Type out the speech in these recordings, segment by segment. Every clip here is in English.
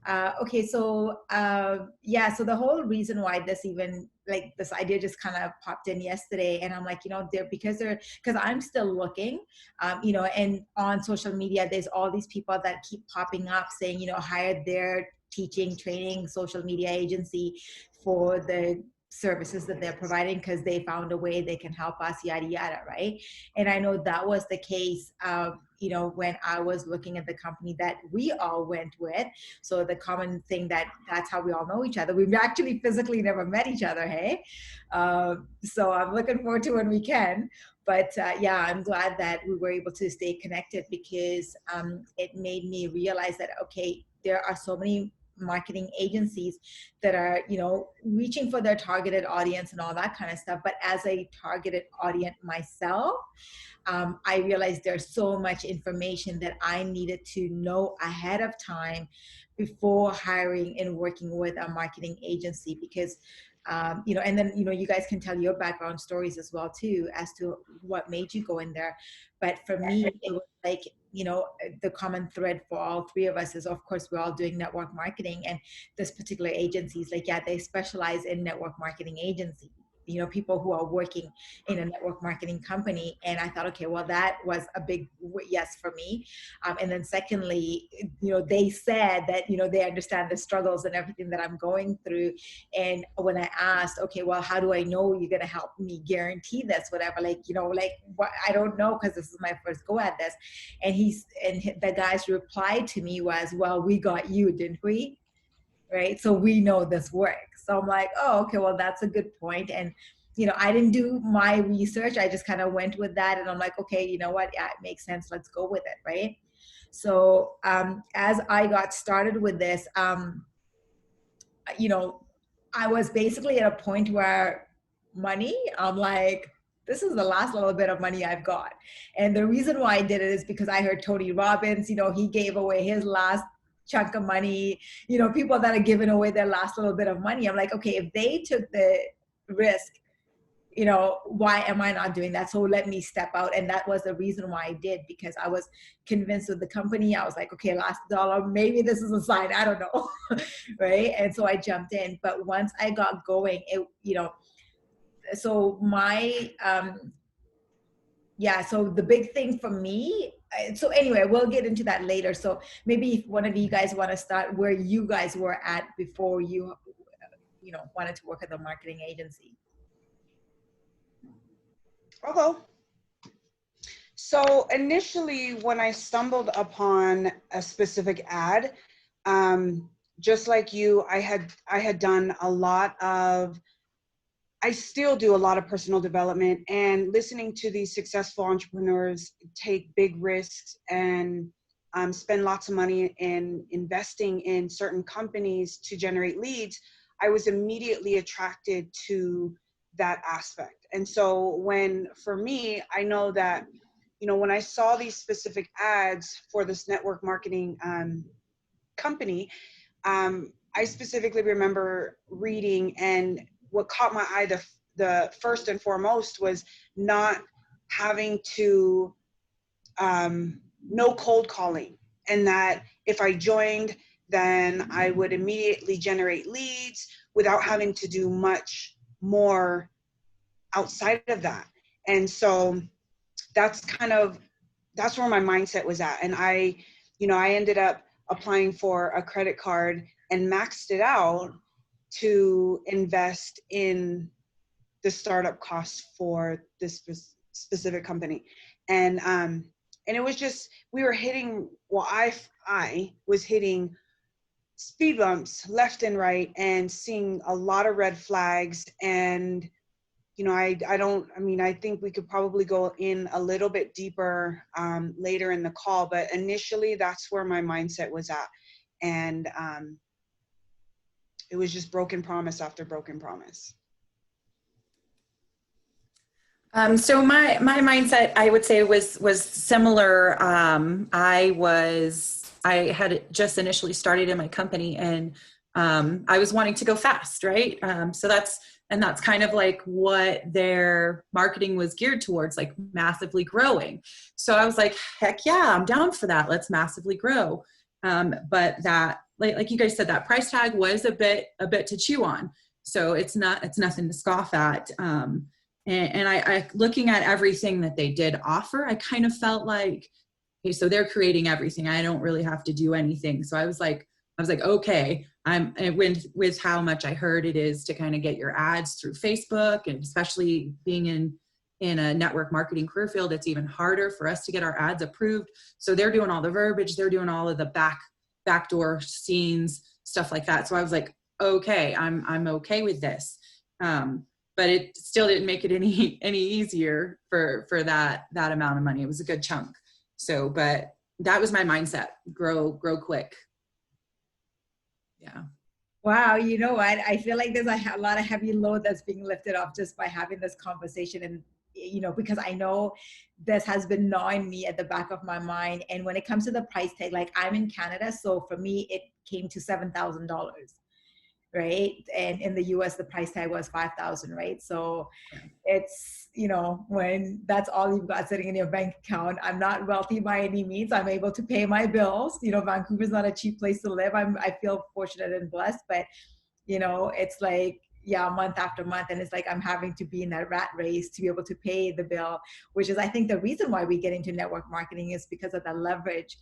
Okay, so yeah, so the whole reason why this even like this idea just kind of popped in yesterday, and I'm like, because I'm still looking, and on social media, there's all these people that keep popping up saying, hire their teaching, training, social media agency for the services that they're providing because they found a way they can help us, yada yada, right? And I know that was the case, when I was looking at the company that we all went with. So the common thing that's how we all know each other. We've actually physically never met each other, hey? So I'm looking forward to when we can. But yeah, I'm glad that we were able to stay connected because it made me realize that, okay, there are so many marketing agencies that are, reaching for their targeted audience and all that kind of stuff. But as a targeted audience myself, I realized there's so much information that I needed to know ahead of time before hiring and working with a marketing agency because and then you guys can tell your background stories as well too as to what made you go in there. But for me, it was like the common thread for all three of us is, of course, we're all doing network marketing, and this particular agency is like, yeah, they specialize in network marketing agency, people who are working in a network marketing company. And I thought, okay, well, that was a big yes for me. And then secondly, they said that, they understand the struggles and everything that I'm going through. And when I asked, okay, well, how do I know you're going to help me guarantee this, whatever, what, I don't know, because this is my first go at this. And the guy's reply to me was, well, we got you, didn't we? Right? So we know this works. So I'm like, oh, okay, well, that's a good point. And, I didn't do my research. I just kind of went with that. And I'm like, okay, you know what? Yeah, it makes sense. Let's go with it. Right. So as I got started with this, I was basically at a point where I'm like, this is the last little bit of money I've got. And the reason why I did it is because I heard Tony Robbins, he gave away his last chunk of money, people that are giving away their last little bit of money. I'm like, okay, if they took the risk, why am I not doing that? So let me step out. And that was the reason why I did, because I was convinced with the company. I was like, okay, last dollar, maybe this is a sign. I don't know. Right. And so I jumped in. But once I got going, so my, so the big thing for me, so anyway, we'll get into that later. So maybe if one of you guys want to start where you guys were at before you wanted to work at the marketing agency. Okay. So initially, when I stumbled upon a specific ad, just like you, I had done a lot of, I still do a lot of personal development, and listening to these successful entrepreneurs take big risks and spend lots of money in investing in certain companies to generate leads, I was immediately attracted to that aspect. And so for me, I know that, when I saw these specific ads for this network marketing company, I specifically remember reading, and what caught my eye the first and foremost was not having to no cold calling, and that if I joined, then I would immediately generate leads without having to do much more outside of that. And so that's where my mindset was at. And I ended up applying for a credit card and maxed it out to invest in the startup costs for this specific company. And it was just, we were hitting, I was hitting speed bumps left and right and seeing a lot of red flags. And I think we could probably go in a little bit deeper later in the call, but initially that's where my mindset was at. And it was just broken promise after broken promise. So my mindset, I would say, was similar. I had just initially started in my company, and I was wanting to go fast, right? So that's kind of like what their marketing was geared towards, like massively growing. So I was like, heck yeah, I'm down for that. Let's massively grow. But that like you guys said, that price tag was a bit to chew on. So it's nothing to scoff at. And I looking at everything that they did offer, I kind of felt like, okay, so they're creating everything. I don't really have to do anything. So I was like, okay, with how much I heard it is to kind of get your ads through Facebook, and especially being in a network marketing career field, it's even harder for us to get our ads approved. So they're doing all the verbiage, they're doing all of the backdoor scenes, stuff like that. So I was like, okay, I'm okay with this. But it still didn't make it any easier for that amount of money. It was a good chunk. So, but that was my mindset: grow quick. Yeah. Wow, you know what? I feel like there's a lot of heavy load that's being lifted off just by having this conversation. And, you know, because I know this has been gnawing me at the back of my mind. And when it comes to the price tag, like I'm in Canada, so for me, it came to $7,000, right? And in the US, the price tag was 5,000, right? So it's, you know, when that's all you've got sitting in your bank account. I'm not wealthy by any means. I'm able to pay my bills. You know, Vancouver's not a cheap place to live. I feel fortunate and blessed, but you know, it's like, yeah, month after month. And it's like, I'm having to be in that rat race to be able to pay the bill, which is, I think, the reason why we get into network marketing is because of the leverage,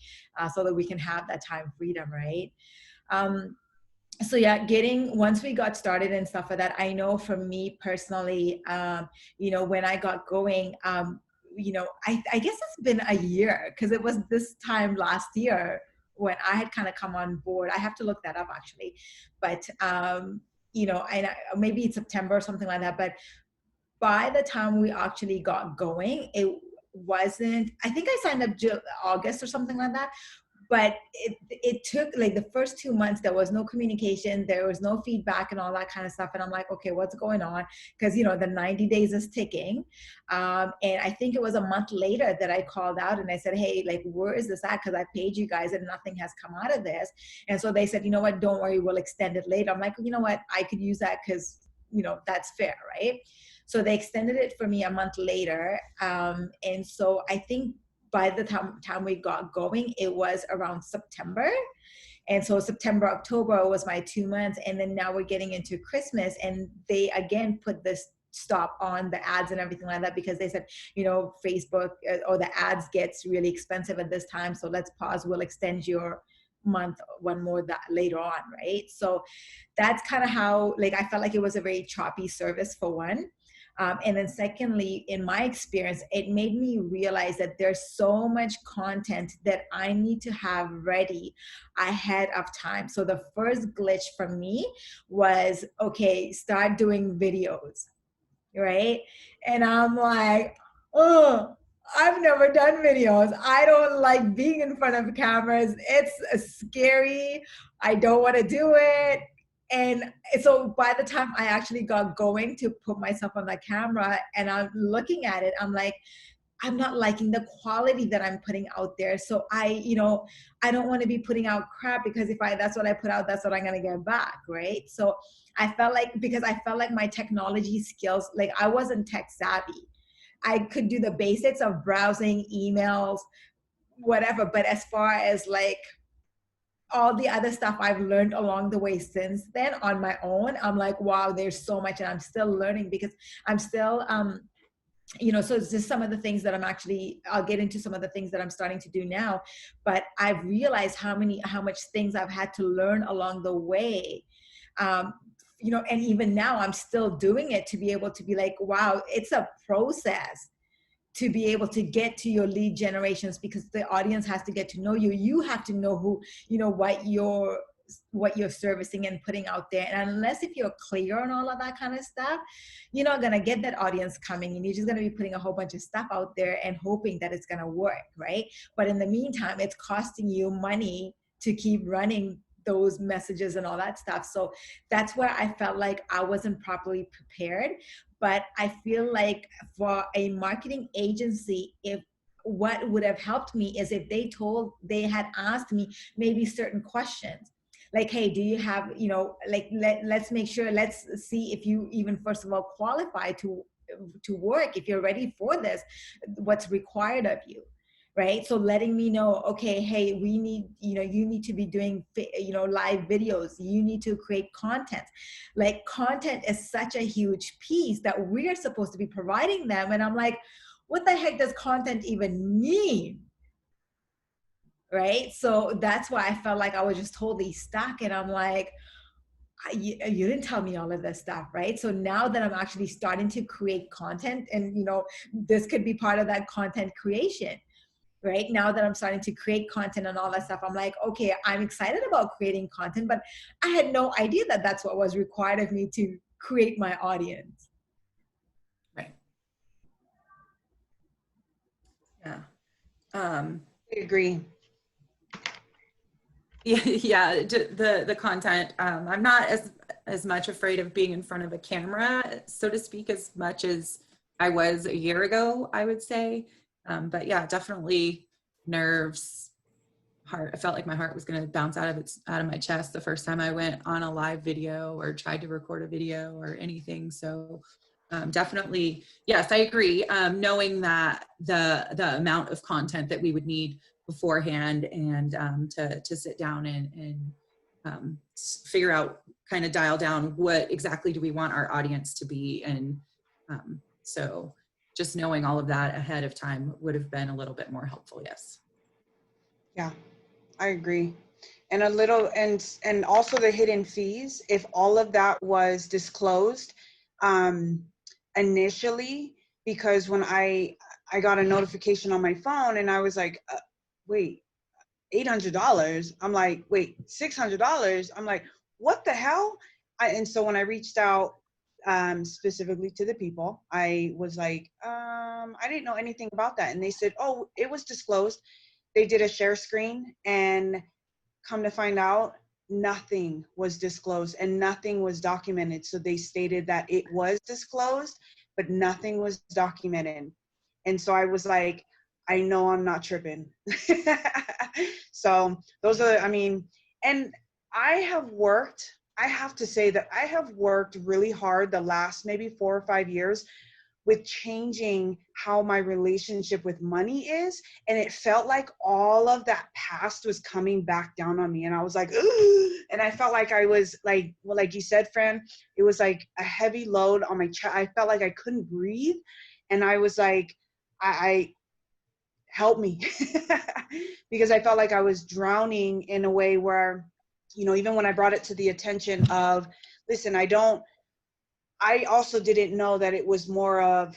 so that we can have that time freedom, right? So yeah, once we got started and stuff like that, I know for me personally, you know, when I got going, you know, I guess it's been a year, because it was this time last year when I had kind of come on board. I have to look that up actually, but you know, maybe it's September or something like that. But by the time we actually got going, it wasn't, I think I signed up August or something like that. But it took like the first 2 months, there was no communication, there was no feedback and all that kind of stuff. And I'm like, okay, what's going on? Because, you know, the 90 days is ticking. And I think it was a month later that I called out and I said, hey, like, where is this at? Because I paid you guys and nothing has come out of this. And so they said, you know what, don't worry, we'll extend it later. I'm like, you know what, I could use that because, you know, that's fair, right? So they extended it for me a month later. And so I think by the time we got going, it was around September. And so September, October was my 2 months. And then now we're getting into Christmas, and they again put this stop on the ads and everything like that, because they said, you know, Facebook or the ads gets really expensive at this time. So let's pause. We'll extend your month one more that later on, right? So that's kind of how, like, I felt like it was a very choppy service for one. And then secondly, in my experience, it made me realize that there's so much content that I need to have ready ahead of time. So the first glitch for me was, okay, start doing videos, right? And I'm like, oh, I've never done videos. I don't like being in front of cameras. It's scary. I don't want to do it. And so by the time I actually got going to put myself on the camera and I'm looking at it, I'm like, I'm not liking the quality that I'm putting out there. So you know, I don't want to be putting out crap, because that's what I put out, that's what I'm going to get back. Right. So because I felt like my technology skills, like I wasn't tech savvy. I could do the basics of browsing, emails, whatever. But as far as like all the other stuff I've learned along the way since then on my own, I'm like, wow, there's so much, and I'm still learning, because I'm still, you know, so it's just some of the things that I'll get into some of the things that I'm starting to do now, but I've realized how much things I've had to learn along the way. You know, and even now I'm still doing it, to be able to be like, wow, it's a process to be able to get to your lead generations, because the audience has to get to know you. You have to know who, you know, what you're servicing and putting out there. And unless if you're clear on all of that kind of stuff, you're not going to get that audience coming, and you're just going to be putting a whole bunch of stuff out there and hoping that it's going to work, right? But in the meantime, it's costing you money to keep running those messages and all that stuff. So that's where I felt like I wasn't properly prepared. But I feel like for a marketing agency, what would have helped me is if they had asked me maybe certain questions, like, hey, do you have, you know, like, let's make sure, let's see if you even first of all qualify to work, if you're ready for this, what's required of you, right? So letting me know, okay, hey, we need, you need to be doing, live videos. You need to create content. Like, content is such a huge piece that we're supposed to be providing them. And I'm like, what the heck does content even mean? Right? So that's why I felt like I was just totally stuck. And I'm like, you didn't tell me all of this stuff, right? So now that I'm actually starting to create content, and this could be part of that content creation, right? Now that I'm starting to create content and all that stuff, I'm like, okay, I'm excited about creating content, but I had no idea that that's what was required of me to create my audience. Right. Yeah. I agree. Yeah, the content. I'm not as much afraid of being in front of a camera, so to speak, as much as I was a year ago, I would say. But yeah, definitely nerves, heart. I felt like my heart was going to bounce out of my chest the first time I went on a live video or tried to record a video or anything. So definitely, yes, I agree. Knowing that the amount of content that we would need beforehand, and to sit down and figure out, kind of dial down what exactly do we want our audience to be. And so just knowing all of that ahead of time would have been a little bit more helpful. Yes. Yeah, I agree. And and also the hidden fees, if all of that was disclosed initially, because when I got a notification on my phone and I was like, wait, $800. I'm like, wait, $600. I'm like, what the hell? And so when I reached out specifically to the people, I was like, I didn't know anything about that. And they said, oh, it was disclosed. They did a share screen, and come to find out, nothing was disclosed and nothing was documented. So they stated that it was disclosed, but nothing was documented. And so I was like, I know I'm not tripping. So those are, and I have to say that I have worked really hard the last maybe 4 or 5 years with changing how my relationship with money is. And it felt like all of that past was coming back down on me. And I was like, ugh! And I felt like I was like, well, like you said, Fran, it was like a heavy load on my chest. I felt like I couldn't breathe. And I was like, I help me because I felt like I was drowning in a way where, even when I brought it to the attention of, listen, I also didn't know that it was more of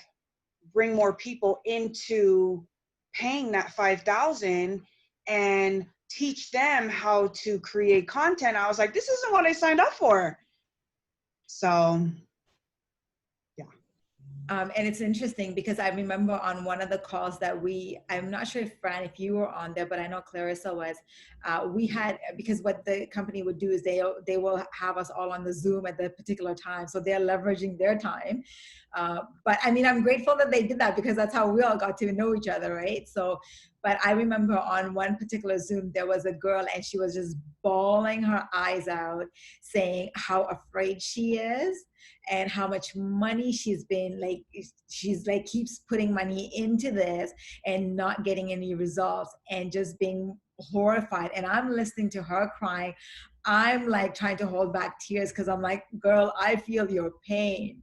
bring more people into paying that $5,000 and teach them how to create content. I was like, this isn't what I signed up for. So, yeah. And it's interesting because I remember on one of the calls that I'm not sure if Fran, if you were on there, but I know Clarissa was, we had, because what the company would do is they will have us all on the Zoom at the particular time. So they're leveraging their time. But I'm grateful that they did that because that's how we all got to know each other, right? So, but I remember on one particular Zoom, there was a girl and she was just bawling her eyes out saying how afraid she is and how much money she's keeps putting money into this and not getting any results and just being horrified. And I'm listening to her crying. I'm like trying to hold back tears because I'm like, girl, I feel your pain.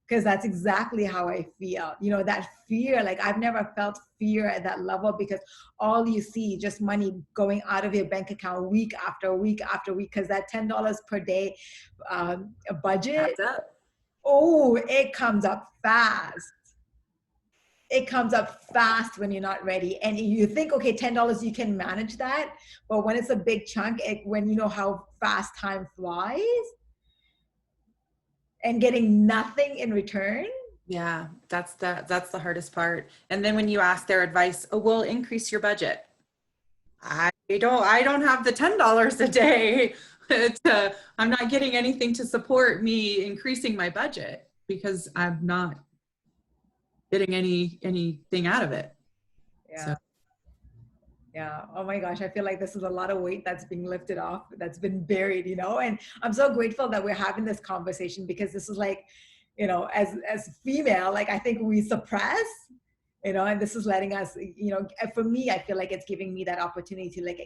Because that's exactly how I feel. That fear, like I've never felt fear at that level because all you see just money going out of your bank account week after week after week because that $10 per day budget, oh, it comes up fast. It comes up fast when you're not ready. And you think, okay, $10, you can manage that. But when it's a big chunk, when you know how fast time flies, and getting nothing in return. Yeah, that's the hardest part. And then when you ask their advice, oh, we'll increase your budget. I don't have the $10 a day. I'm not getting anything to support me increasing my budget because I'm not getting anything out of it. Yeah. So. Yeah. Oh my gosh. I feel like this is a lot of weight that's being lifted off, that's been buried, and I'm so grateful that we're having this conversation because this is like, as female, like I think we suppress And this is letting us, for me, I feel like it's giving me that opportunity to like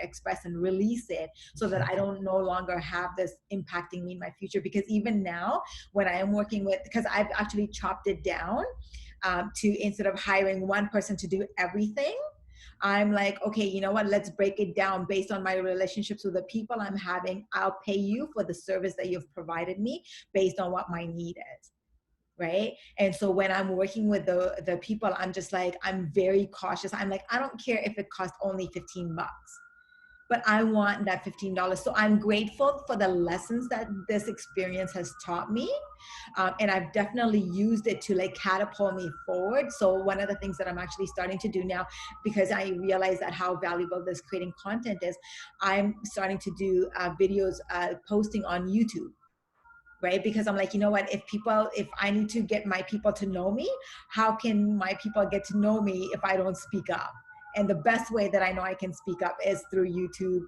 express and release it, so that I don't no longer have this impacting me in my future. Because even now, when I am working with, because I've actually chopped it down, to, instead of hiring one person to do everything, I'm like, okay, you know what? Let's break it down based on my relationships with the people I'm having. I'll pay you for the service that you've provided me based on what my need is. Right. And so when I'm working with the people, I'm just like, I'm very cautious. I'm like, I don't care if it costs only $15, but I want that $15. So I'm grateful for the lessons that this experience has taught me. And I've definitely used it to like catapult me forward. So one of the things that I'm actually starting to do now, because I realize that how valuable this creating content is, I'm starting to do videos, posting on YouTube. Right? Because I'm like, you know what, if I need to get my people to know me, how can my people get to know me if I don't speak up? And the best way that I know I can speak up is through YouTube,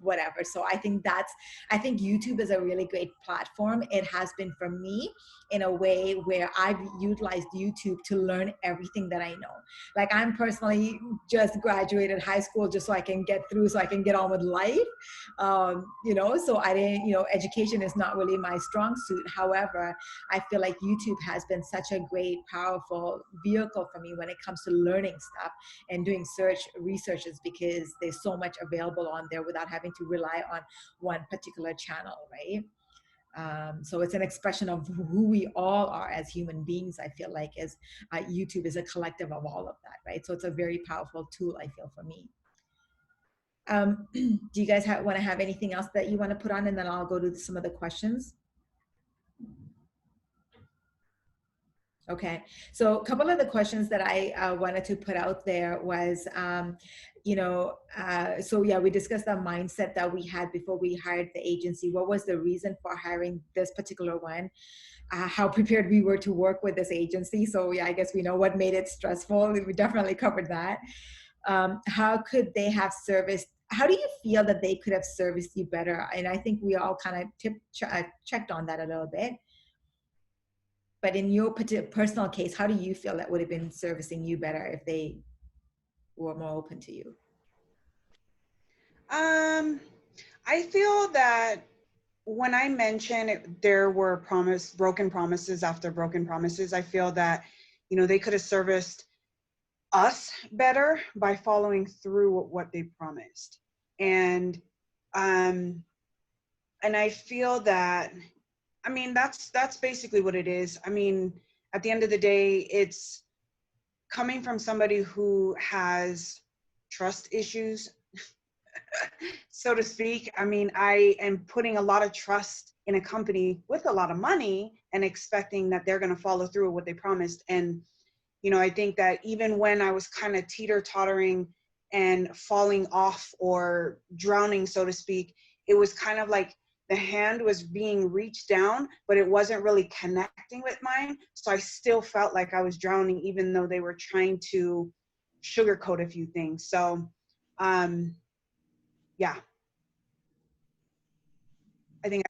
whatever. So I think YouTube is a really great platform. It has been for me, in a way where I've utilized YouTube to learn everything that I know. Like, I'm personally just graduated high school just so I can get through, so I can get on with life. So I didn't, education is not really my strong suit. However, I feel like YouTube has been such a great, powerful vehicle for me when it comes to learning stuff and doing researches, because there's so much available on there without having to rely on one particular channel, right? So it's an expression of who we all are as human beings. I feel like YouTube is a collective of all of that, right? So it's a very powerful tool, I feel, for me. Do you guys want to have anything else that you want to put on, and then I'll go to some of the questions? Okay, so a couple of the questions that I wanted to put out there was, so yeah, we discussed the mindset that we had before we hired the agency. What was the reason for hiring this particular one? How prepared we were to work with this agency. So yeah, I guess we know what made it stressful. We definitely covered that. How could they have serviced? How do you feel that they could have serviced you better? And I think we all kind of checked on that a little bit. But in your personal case, how do you feel that would have been servicing you better if they were more open to you? I feel that when I mentioned there were broken promises after broken promises, I feel that, they could have serviced us better by following through with what they promised. And I feel that, that's basically what it is. At the end of the day, it's coming from somebody who has trust issues, so to speak. I am putting a lot of trust in a company with a lot of money and expecting that they're going to follow through with what they promised. And, I think that even when I was kind of teeter-tottering and falling off or drowning, so to speak, it was kind of like the hand was being reached down, but it wasn't really connecting with mine. So I still felt like I was drowning, even though they were trying to sugarcoat a few things. So, yeah. I think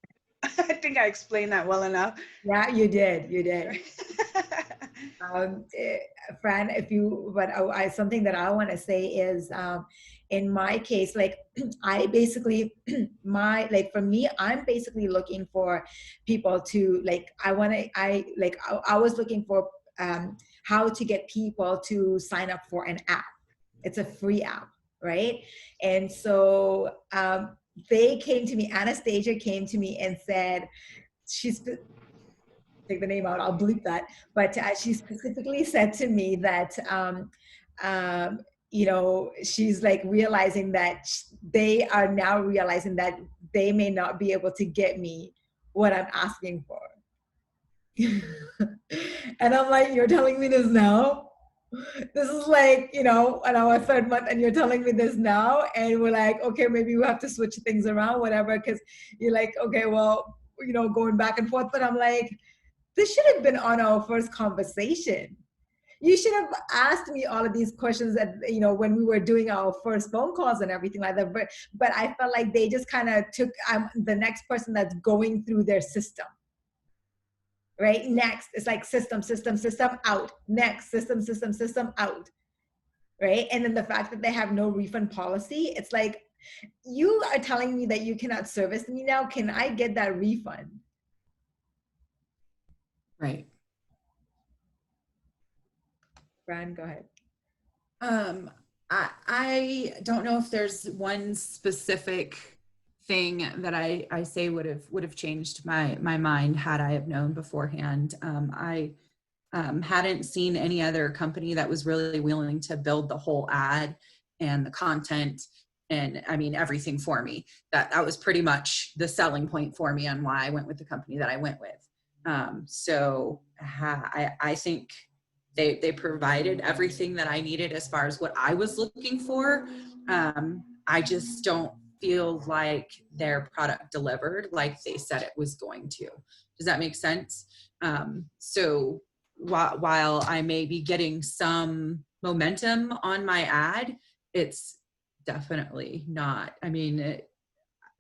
I explained that well enough. Yeah, you did. Fran, something that I want to say is, in my case, like I basically, for me, I'm basically looking for people to I was looking for how to get people to sign up for an app. It's a free app, right? And so Anastasia came to me and said, take the name out, I'll bleep that. But she specifically said to me that, she's like realizing that they are now realizing that they may not be able to get me what I'm asking for. And I'm like, you're telling me this now? This is like, on our third month and you're telling me this now? And we're like, okay, maybe we have to switch things around, whatever. Because you're like, okay, well, going back and forth. But I'm like, this should have been on our first conversation. You should have asked me all of these questions when we were doing our first phone calls and everything like that. But I felt like they just kind of took, I'm the next person that's going through their system. right? Next, it's like system, out. Next, system, out, right? And then the fact that they have no refund policy, it's like, you are telling me that you cannot service me now. Can I get that refund? Right. Brian, go ahead. I don't know if there's one specific thing that I say would have changed my mind had I have known beforehand. I hadn't seen any other company that was really willing to build the whole ad and the content and I mean everything for me. That was pretty much the selling point for me on why I went with the company that I went with. I think they provided everything that I needed as far as what I was looking for. I just don't feel like their product delivered like they said it was going to. Does that make sense? So while I may be getting some momentum on my ad, it's definitely not. I mean,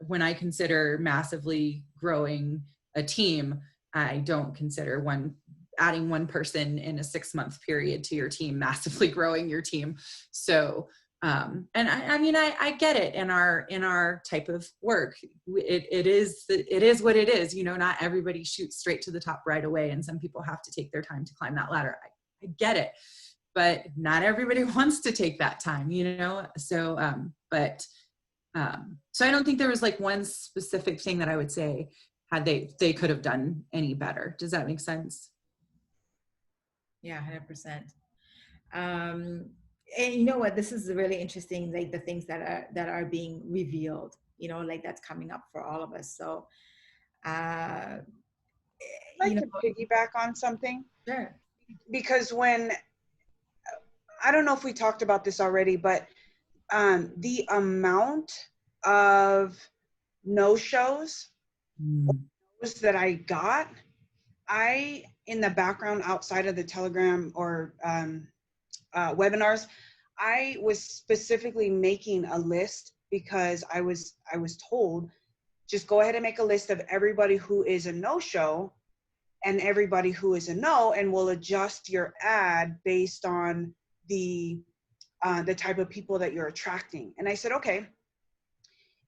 when I consider massively growing a team, I don't consider adding one person in a 6-month period to your team massively growing your team. So, and I mean, I get it in our type of work. It is what it is. You know, not everybody shoots straight to the top right away, and some people have to take their time to climb that ladder. I get it, but not everybody wants to take that time. You know, so so I don't think there was like one specific thing that I would say had they could have done any better. Does that make sense? Yeah, 100%. And you know what, this is really interesting, like the things that are being revealed, you know, like that's coming up for all of us. So I'd like to piggyback on something. Sure. Because I don't know if we talked about this already, but the amount of no-shows that I got, in the background outside of the Telegram or webinars, I was specifically making a list because I was told, just go ahead and make a list of everybody who is a no-show and everybody who is a no, and we'll adjust your ad based on the type of people that you're attracting. And I said, okay.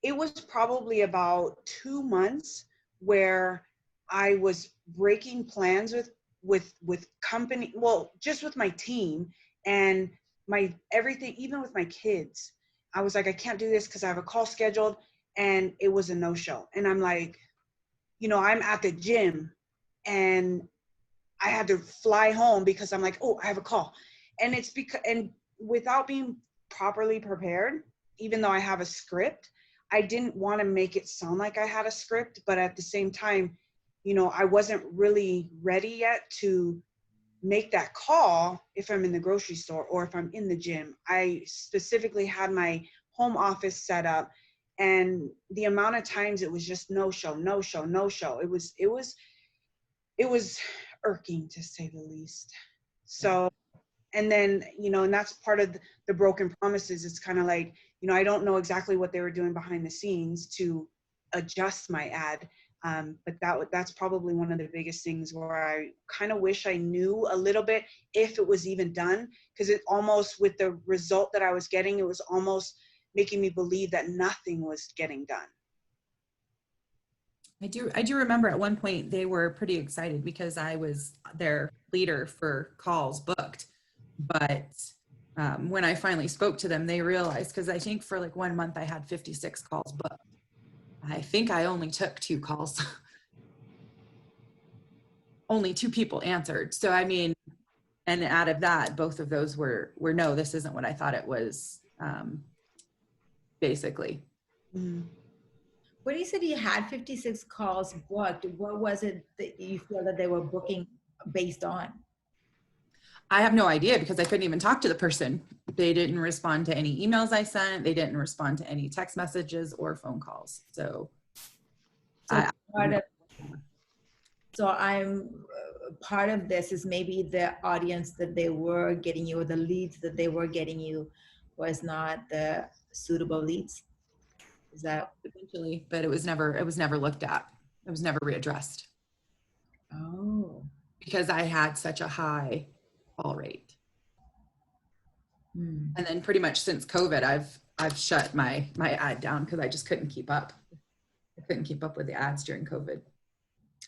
It was probably about 2 months where I was breaking plans with company, well, just with my team and my everything, even with my kids. I was like, I can't do this because I have a call scheduled, and it was a no-show. And I'm like, you know, I'm at the gym and I had to fly home because I'm like, oh, I have a call. And it's because, and without being properly prepared, even though I have a script, I didn't want to make it sound like I had a script, but at the same time, you know, I wasn't really ready yet to make that call if I'm in the grocery store or if I'm in the gym. I specifically had my home office set up, and the amount of times it was just no show. It was irking, to say the least. So, and then, you know, and that's part of the broken promises. It's kind of like, you know, I don't know exactly what they were doing behind the scenes to adjust my ad. But that's probably one of the biggest things where I kind of wish I knew a little bit if it was even done, because it almost, with the result that I was getting, it was almost making me believe that nothing was getting done. I do remember at one point they were pretty excited because I was their leader for calls booked. But when I finally spoke to them, they realized, because I think for like 1 month I had 56 calls booked. I think I only took 2 calls. Only 2 people answered. So, I mean, and out of that, both of those were no, this isn't what I thought it was, basically. Mm. When you said you had 56 calls booked, what was it that you feel that they were booking based on? I have no idea, because I couldn't even talk to the person. They didn't respond to any emails I sent. They didn't respond to any text messages or phone calls. So I'm part of this is maybe the audience that they were getting you, or the leads that they were getting you, was not the suitable leads. Is that potentially? But it was never looked at. It was never readdressed. Oh. because I had such a high fall rate. Hmm. And then pretty much since COVID, I've shut my ad down because I just couldn't keep up. I couldn't keep up with the ads during COVID.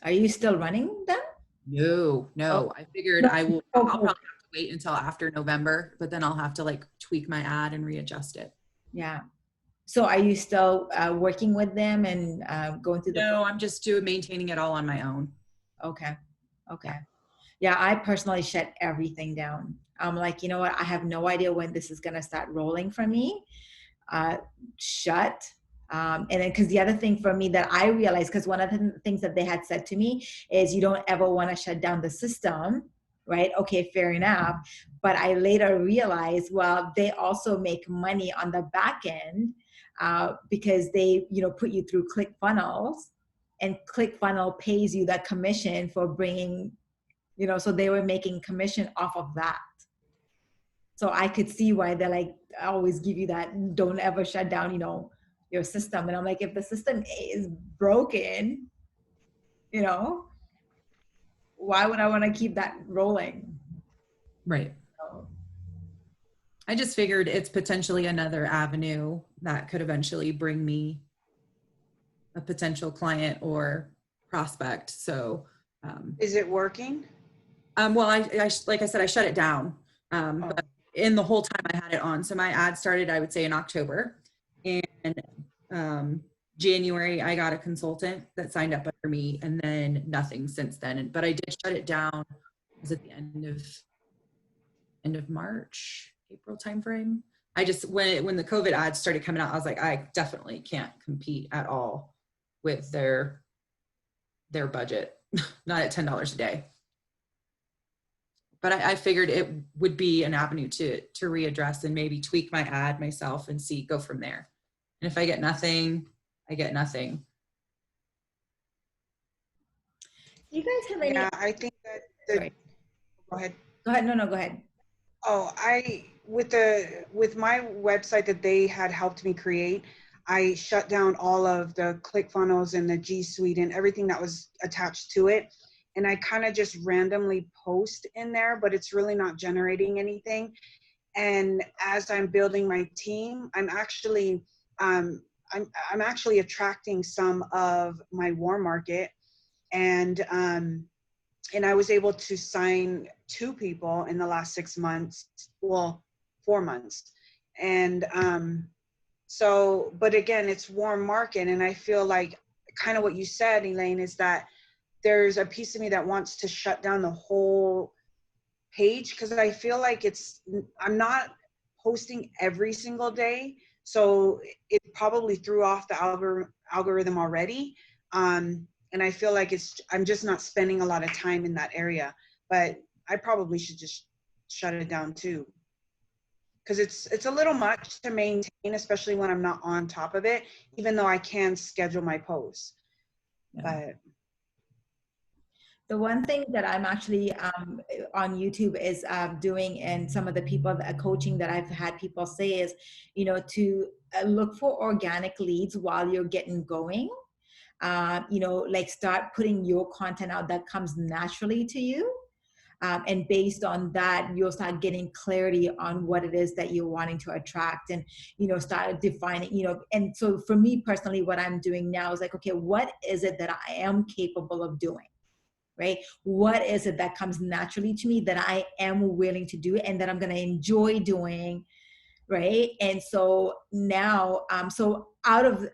Are you still running them? No, Oh, no. I figured no. I'll probably have to wait until after November, but then I'll have to like tweak my ad and readjust it. Yeah. So are you still working with them and going through the? No, I'm just maintaining it all on my own. Okay. Okay. Yeah, I personally shut everything down. I'm like, you know what? I have no idea when this is going to start rolling for me. Shut. And then, because the other thing for me that I realized, because one of the things that they had said to me is you don't ever want to shut down the system, right? Okay, fair enough. But I later realized, well, they also make money on the back end because they, put you through ClickFunnels, and ClickFunnel pays you that commission for bringing, so they were making commission off of that. So I could see why they're like, I always give you that, don't ever shut down, your system. And I'm like, if the system is broken, why would I want to keep that rolling? Right. So, I just figured it's potentially another avenue that could eventually bring me a potential client or prospect. So, Is it working? well, I like I said, I shut it down. Oh. But in the whole time I had it on. So my ad started, I would say, in October, and January I got a consultant that signed up under me, and then nothing since then. But I did shut it down. Was it the end of March, April timeframe? I just when the COVID ads started coming out, I was like, I definitely can't compete at all with their budget, not at $10 a day. But I figured it would be an avenue to readdress and maybe tweak my ad myself and go from there. And if I get nothing, I get nothing. do you guys have any? Yeah, I think that Sorry. Go ahead. Go ahead. No, go ahead. Oh, with my website that they had helped me create, I shut down all of the ClickFunnels and the G Suite and everything that was attached to it. And I kind of just randomly post in there, but it's really not generating anything. And as I'm building my team, I'm actually attracting some of my warm market, and I was able to sign 2 people in the last 6 months, well, 4 months. And so, but again, it's warm market. And I feel like kind of what you said, Eleen, is that there's a piece of me that wants to shut down the whole page, because I feel like I'm not posting every single day. So it probably threw off the algorithm already. And I feel like I'm just not spending a lot of time in that area, but I probably should just shut it down too. Because it's a little much to maintain, especially when I'm not on top of it, even though I can schedule my posts. Yeah. But the one thing that I'm actually on YouTube is doing, and some of the people that coaching that I've had people say is, to look for organic leads while you're getting going. Like start putting your content out that comes naturally to you. And based on that, you'll start getting clarity on what it is that you're wanting to attract, and, start defining, and so for me personally, what I'm doing now is like, okay, what is it that I am capable of doing? Right? What is it that comes naturally to me that I am willing to do and that I'm going to enjoy doing? Right? And so now, so out of,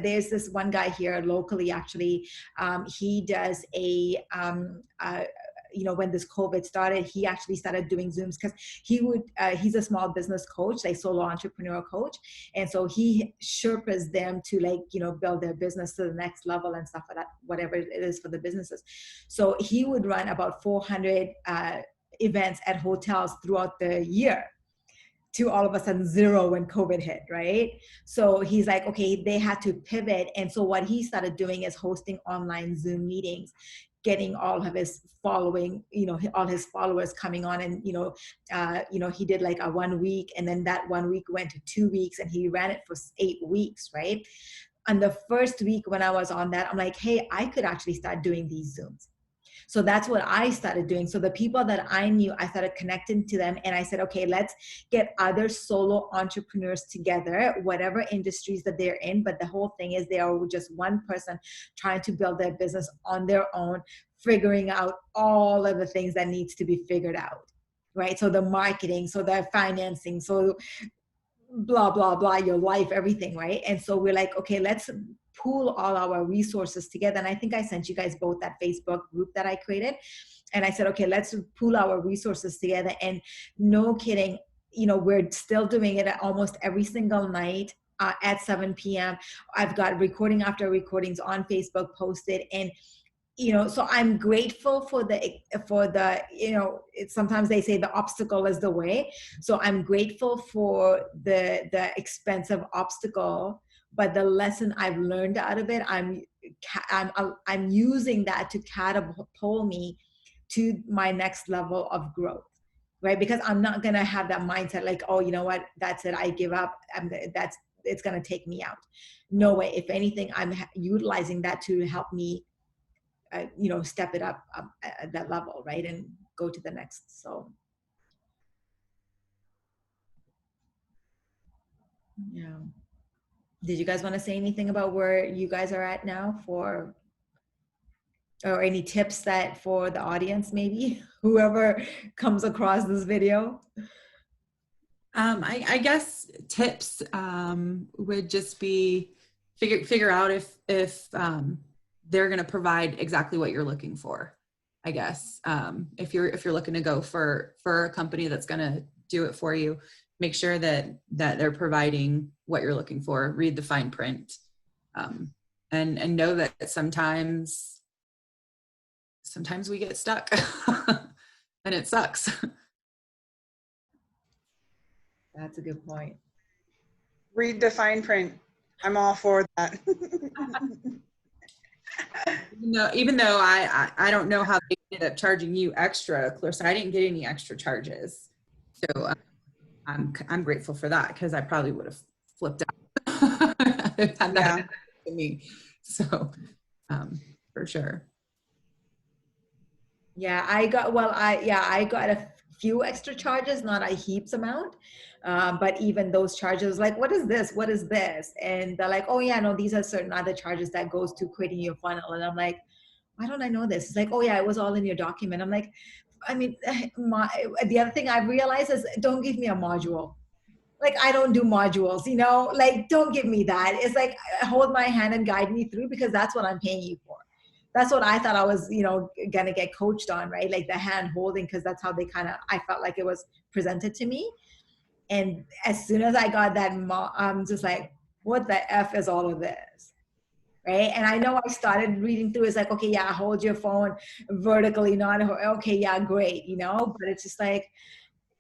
there's this one guy here locally, actually, he does when this COVID started, he actually started doing Zooms because he's a small business coach, like solo entrepreneur coach. And so he Sherpas them to build their business to the next level and stuff like that, whatever it is for the businesses. So he would run about 400 events at hotels throughout the year, to all of a sudden 0 when COVID hit, right? So he's like, okay, they had to pivot. And so what he started doing is hosting online Zoom meetings, getting all of his following, all his followers coming on. And, he did like a 1 week, and then that 1 week went to 2 weeks, and he ran it for 8 weeks, right? And the first week when I was on that, I'm like, hey, I could actually start doing these Zooms. So that's what I started doing. So the people that I knew, I started connecting to them, and I said, okay, let's get other solo entrepreneurs together, whatever industries that they're in. But the whole thing is they are just one person trying to build their business on their own, figuring out all of the things that needs to be figured out, right? So the marketing, so the financing, so blah, blah, blah, your life, everything, right? And so we're like, okay, let's pool all our resources together. And I think I sent you guys both that Facebook group that I created. And I said, okay, let's pool our resources together. And no kidding, you know, we're still doing it almost every single night at 7 p.m. I've got recording after recordings on Facebook posted. And you know, so I'm grateful for the, you know, sometimes they say the obstacle is the way. So I'm grateful for the expensive obstacle, but the lesson I've learned out of it, I'm using that to catapult me to my next level of growth, right? Because I'm not gonna have that mindset like, oh, you know what, that's it, I give up. It's gonna take me out. No way. If anything, I'm utilizing that to help me you know, step it up at that level, right? And go to the next. So, yeah. Did you guys want to say anything about where you guys are at now or any tips that for the audience, maybe whoever comes across this video? I guess tips would just be figure out if they're going to provide exactly what you're looking for. I guess if you're looking to go for a company that's going to do it for you, make sure that they're providing what you're looking for. Read the fine print, and know that sometimes we get stuck, and it sucks. That's a good point. Read the fine print. I'm all for that. Even though I don't know how they ended up charging you extra, Clarissa, I didn't get any extra charges. So I'm grateful for that, because I probably would have flipped out if that happened to me. So for sure. Yeah, I got a few extra charges, not a heaps amount. But even those charges, like, what is this? What is this? And they're like, oh yeah, no, these are certain other charges that goes to creating your funnel. And I'm like, why don't I know this? It's like, oh yeah, it was all in your document. I'm like, I mean, the other thing I've realized is don't give me a module. Like, I don't do modules, you know, like, don't give me that. It's like, hold my hand and guide me through, because that's what I'm paying you for. That's what I thought I was, you know, gonna get coached on, right? Like the hand holding, because that's how I felt like it was presented to me. And as soon as I got that, I'm just like, what the F is all of this? Right? And I know I started reading through, it's like, okay, yeah, hold your phone vertically, not, okay, yeah, great, you know, but it's just like,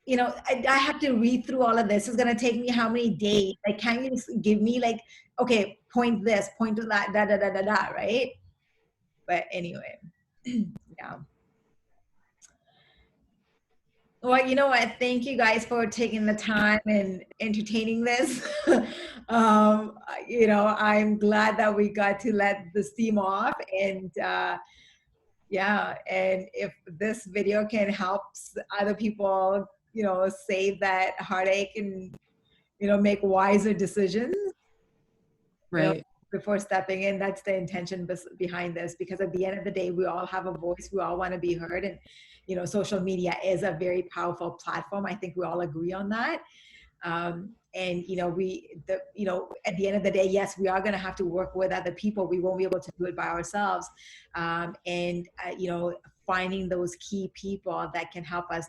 you know, I have to read through all of this. It's gonna take me how many days? Like, can you just give me like, okay, point this, point to that, da da da da da, right? But anyway, yeah. Well, you know what? Thank you guys for taking the time and entertaining this. You know, I'm glad that we got to let the steam off, and yeah, and if this video can help other people, you know, save that heartache and, you know, make wiser decisions, Right. you know, before stepping in, that's the intention behind this. Because at the end of the day, we all have a voice, we all want to be heard, and you know, social media is a very powerful platform. I think we all agree on that. And you know, you know, at the end of the day, yes, we are going to have to work with other people. We won't be able to do it by ourselves. And you know, finding those key people that can help us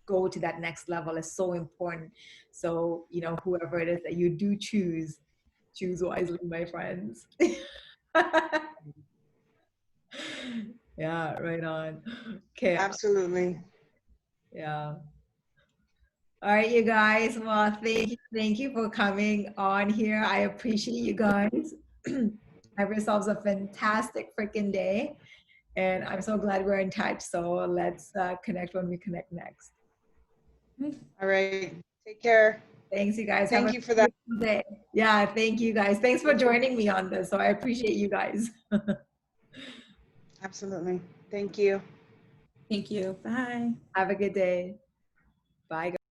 go to that next level is so important. So, you know, whoever it is that you do choose wisely, my friends. Yeah, right on. Okay. Absolutely. Yeah. All right, you guys. Well, thank you for coming on here. I appreciate you guys. Have yourselves a fantastic freaking day. And I'm so glad we're in touch. So let's connect when we connect next. All right. Take care. Thanks, you guys. Thank you for that. Day. Yeah, thank you guys. Thanks for joining me on this. So I appreciate you guys. Absolutely. Thank you. Thank you. Bye. Have a good day. Bye.